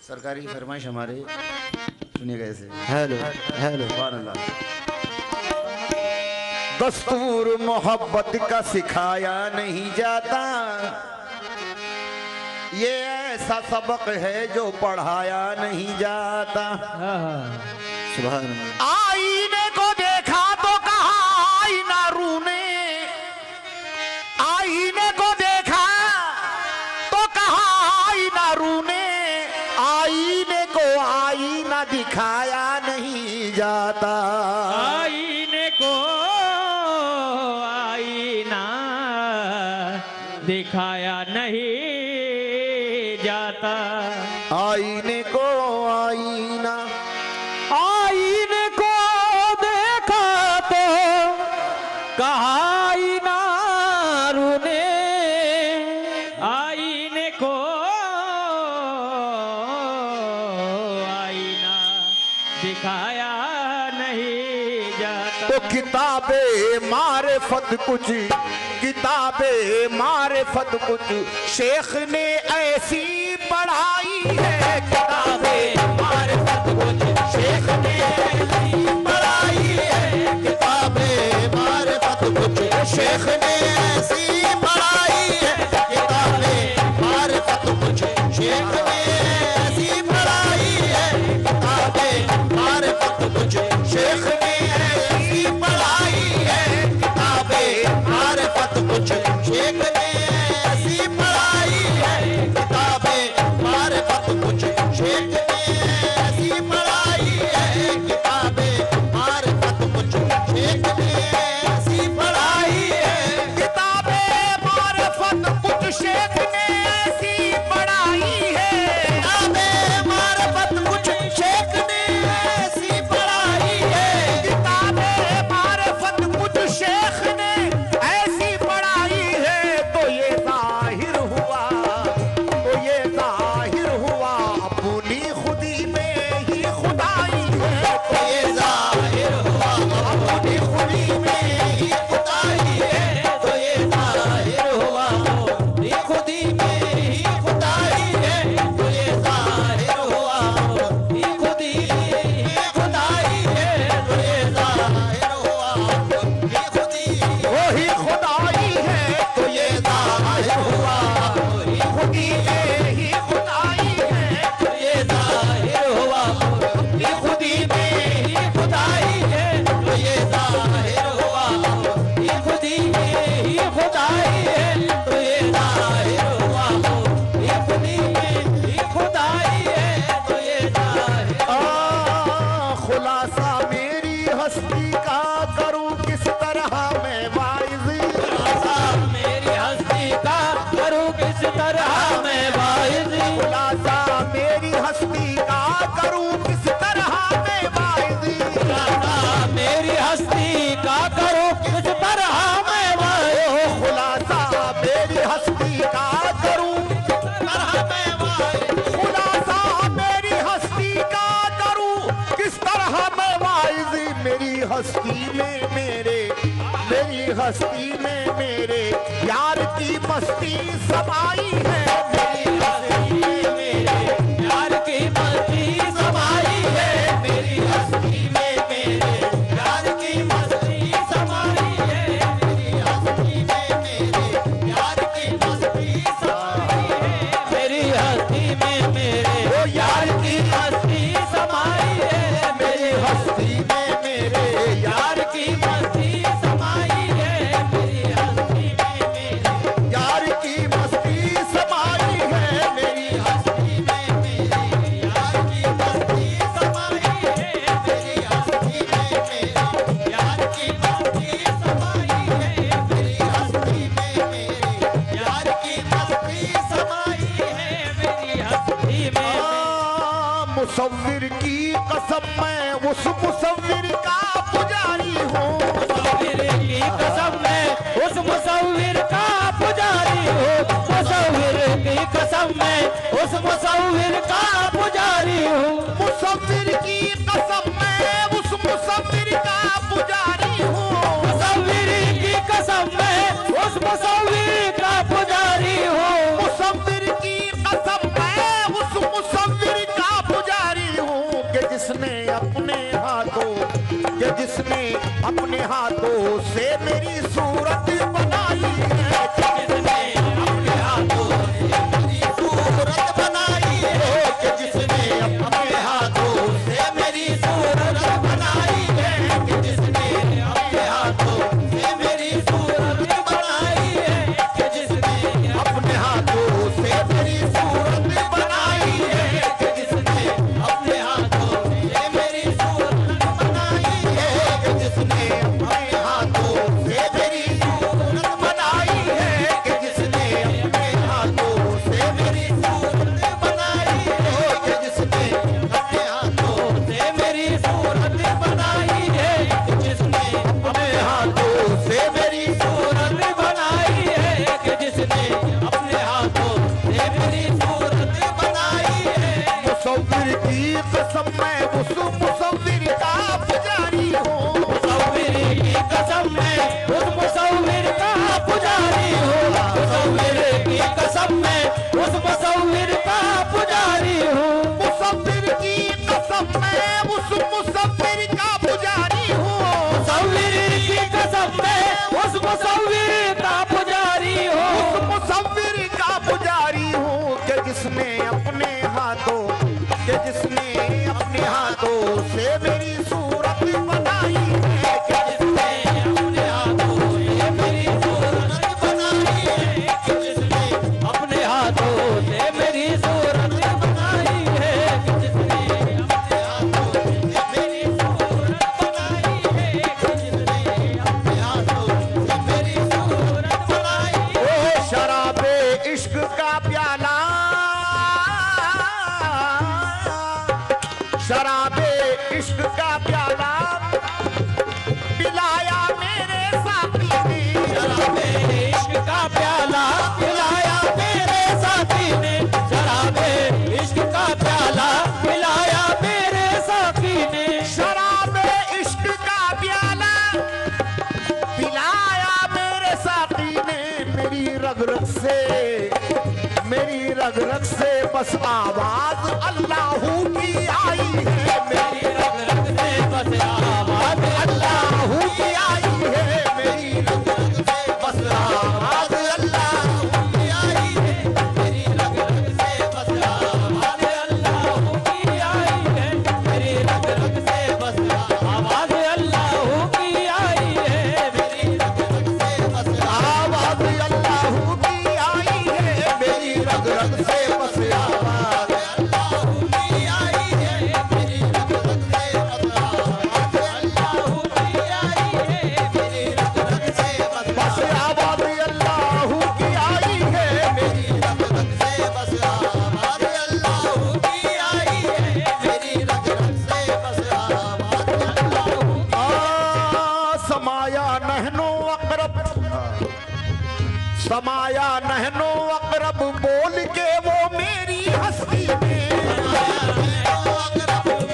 सरकारी फरमाइश हमारे सुनिए कैसे। Hello hello. सुभान अल्लाह। दस्तूर मोहब्बत का सिखाया नहीं जाता, ये ऐसा सबक है जो पढ़ाया नहीं जाता। सुभान अल्लाह। आईने को देखा तो कहा आईना रूने, आईने को देखा तो कहा आईना रूने, आईने को आईना दिखाया नहीं जाता। आईने को आईना दिखाया नहीं जाता। आईने को आईना, आईने को देखा तो कहा आईना रूने, आईने को आईना दिखाया नहीं जाता। तो किताबे मारिफत कुछ, किताबे मारिफत कुछ शेख ने ऐसी पढ़ाई है। किताबे मारिफत कुछ शेख ने ऐसी पढ़ाई है। किताबे मारिफत कुछ शेख ने ऐसी पढ़ाई है। किताबे मारिफत कुछ शेख ने ऐसी पढ़ाई है। किताबे मारिफत कुछ शेख ने ऐसी पढ़ाई है। किताबे मारिफत कुछ शेख ने ऐसी पढ़ाई है। किताबे मारिफत कुछ शेख ने ऐसी पढ़ाई है। किताबे मारिफत कुछ शेख ने ऐसी पढ़ाई है। किताबे मारिफत कुछ शेख ने ऐसी पढ़ाई है। किताबे मारिफत कुछ शेख ने ऐसी पढ़ाई है। किताबे मारिफत कुछ शेख ने ऐसी पढ़ाई है। तो ये जाहिर हुआ, तो ये जाहिर हुआ अपनी खुदी में ही खुदाई है। तो ये जाहिर हुआ अपनी खुदी में ही खुदाई है। तो ये जाहिर हुआ अपनी खुदी में ही खुदाई है। तो ये जाहिर हुआ अपनी खुदी में ही खुदाई है। तो ये जाहिर हुआ अपनी खुदी वही खुदाई है। तो ये जाहिर हुआ वही खुदी में ही खुदाई है। तो ये जाहिर हुआ अपनी खुदी में ही खुदाई है। तो ये जाहिर हुआ अपनी खुदी में ही खुदाई है। तो ये जाहिर हुआ अपनी खुदी में ही खुदाई है। तो ये जाहिर खुलासा मेरी हस्ती का करूं किस तरह मैं वाइज़। खुलासा मेरी हस्ती का करूं किस तरह मैं वाइज़। खुलासा मेरी हस्ती का करूं किस तरह मैं वाइज़। खुलासा मेरी हस्ती का करूं किस तरह मैं वाइज़। खुलासा मेरी हस्ती का करूं किस तरह मैं वाइज़। खुलासा मेरी हस्ती का करूं किस तरह मैं वाइज़। मेरी हस्ती में मेरे, मेरी हस्ती में मेरे यार की मस्ती समाई है। मेरी हस्ती में मेरे यार की मस्ती समाई है। मेरी हस्ती में मेरे यार की मस्ती समाई है। मेरी हस्ती में मेरे यार की मस्ती समाई है। मेरी हस्ती में मेरे ओ यार की मस्ती समाई है। मेरी हस्ती में मेरे यार की मस्ती समाई है। मेरी हस्ती में मेरे यार की मस्ती समाई है। मेरी हस्ती में मेरे यार की मस्ती समाई है। मेरी हस्ती में मेरे यार की मस्ती समाई है। मेरी हस्ती में मेरे यार की मस्ती समाई है। मेरी हस्ती में मुसव्विर की कसम मैं उस मुसव्विर का पुजारी हूँ। मुसव्विर की कसम मैं उस मुसव्विर का पुजारी हूँ। मुसव्विर की कसम मैं उस मुसव्विर का पुजारी हूँ। मुसव्विर की कसम मैं उस मुसव्विर का पुजारी हूँ। मुसव्विर की कसम मैं उस मुसव्विर का पुजारी हूँ। मुसव्विर की कसम मैं उस मुसव्विर का अपने हाथों से मेरी सूरत बनाई है, जिसने अपने हाथों से मेरी सूरत बनाई है, कि जिसने अपने हाथों से मेरी सूरत बनाई है, कि जिसने अपने हाथों से मेरी सूरत बनाई है, कि जिसने अपने हाथों से मेरी सूरत बनाई है, कि जिसने अपने हाथों से मेरी सूरत बनाई है, कि जिसने अपने हाथों से मेरी सूरत बनाई है, कि जिसने अपने हाथों से मेरी सूरत बनाई है, कि जिसने अपने हाथों से मेरी सूरत बनाई है, कि जिसने अपने हाथों से मेरी सूरत बनाई है, कि जिसने अपने हाथों से मेरी सूरत बनाई है। मुसव्विर की कसम मैं उस मुसव्विर का पुजारी हूँ, मुसव्विर की कसम मैं उस मुसव्विर का पुजारी हूँ, मुसव्विर की कसम मैं उस मुसव्विर का पुजारी हूँ, मुसव्विर की कसम मैं उस मुसव्विर का पुजारी हूँ, मुसव्विर की कसम मैं उस मुसव्विर का पुजारी हूँ, उस मुसव्विर का पुजारी हूँ, कि जिसने अपने हाथों से मेरी सूरत बनाई है, कि जिसने अपने हाथों से मेरी सूरत बनाई है, कि जिसने अपने हाथों से मेरी सूरत बनाई है, कि जिसने अपने हाथों से मेरी सूरत बनाई है, कि जिसने अपने हाथों से मेरी सूरत बनाई है। ओ शराबे इश्क का प्याला, शराबे इश्क का प्याला पिलाया मेरे साथी ने, शराबे इश्क का प्याला पिलाया मेरे साथी ने, शराबे इश्क का प्याला पिलाया मेरे साथी ने, शराबे इश्क का प्याला पिलाया मेरे साथी ने, मेरी रग रग से बस आवाज अल्लाहू की आई है, मेरी रग रग से बस आवाज अल्लाहू की आई है, मेरी रग से बस आवाज अल्लाहू की आई है, मेरी रग रग से बस आवाज अल्लाह की आई है, मेरी रग रग से बस आवाज अल्लाह की आई है, मेरी रग रग से बस आवाज अल्लाहू की आई है, मेरी रग रग से बस आवाज अल्लाह की आई है, मेरी रग रग से बस आवाज अल्लाह की आई है, मेरी रग रग से बस बस आवाज अल्लाहू की आई है, मेरी रग रग से बस आवाज अल्लाह की आई है, मेरी रग रग से बस आवाज अल्लाह समाया नहनो अकरब, समाया नहनो अकरब बोल के वो मेरी हस्ती में,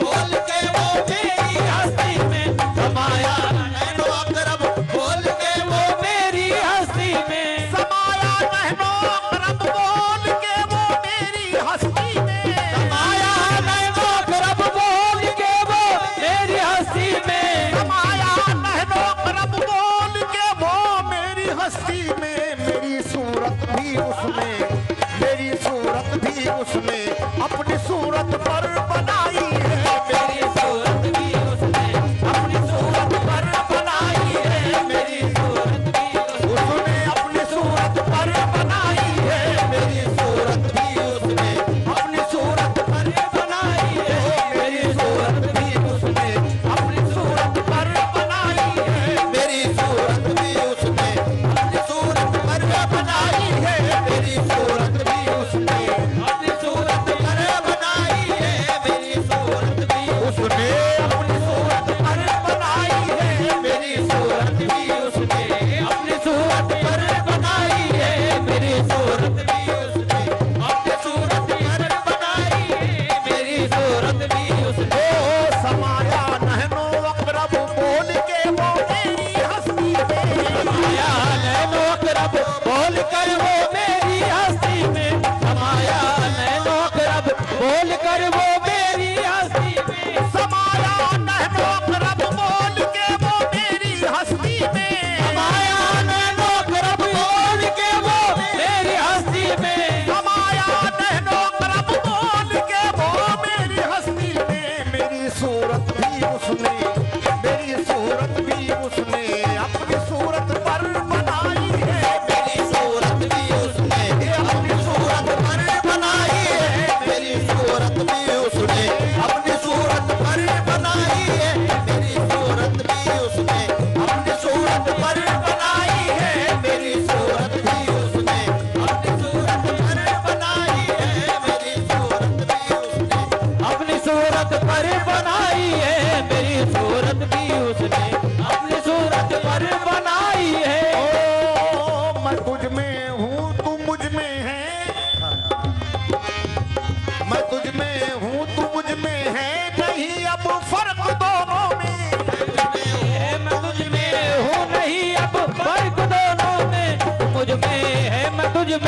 बोल के वो मेरी हस्ती में समाया नैनो अकरब, बोल के वो मेरी हस्ती में समाया नहनो अकरब बोल के वो मेरी हस्ती में, समाया नैनो अकरब, बोल के वो मेरी हस्ती में समाया नहनो अकरब बोल के वो मेरी हस्ती में, मेरी सूरत भी उसमें, मेरी सूरत भी उसमें अपनी सूरत पर बनाई है, मेरी सूरत भी उसने अपनी सूरत पर बनाई है, मेरी सूरत भी उसने अपनी सूरत पर बनाई है, मेरी सूरत भी उसने अपनी सूरत पर बनाई है, मेरी सूरत भी उसने अपनी सूरत पर बनाई है, मेरी सूरत भी उसने अपनी सूरत पर बनाई है, मेरी सूरत भी उसने अपनी सूरत पर बनाई है, मेरी सूरत भी उसने अपनी सूरत पर बनाई है, मेरी सूरत भी उसने अपनी सूरत पर बनाई है, मेरी सूरत भी उसने अपनी सूरत पर बनाई है, मेरी सूरत भी उसने ओ समाया नहनो अकरब बोल के वो मेरी हस्ती में, आया नैनो अकरब, बोल कर वो मेरी हस्ती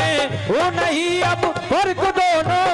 में वो नहीं अब फर्क दोनों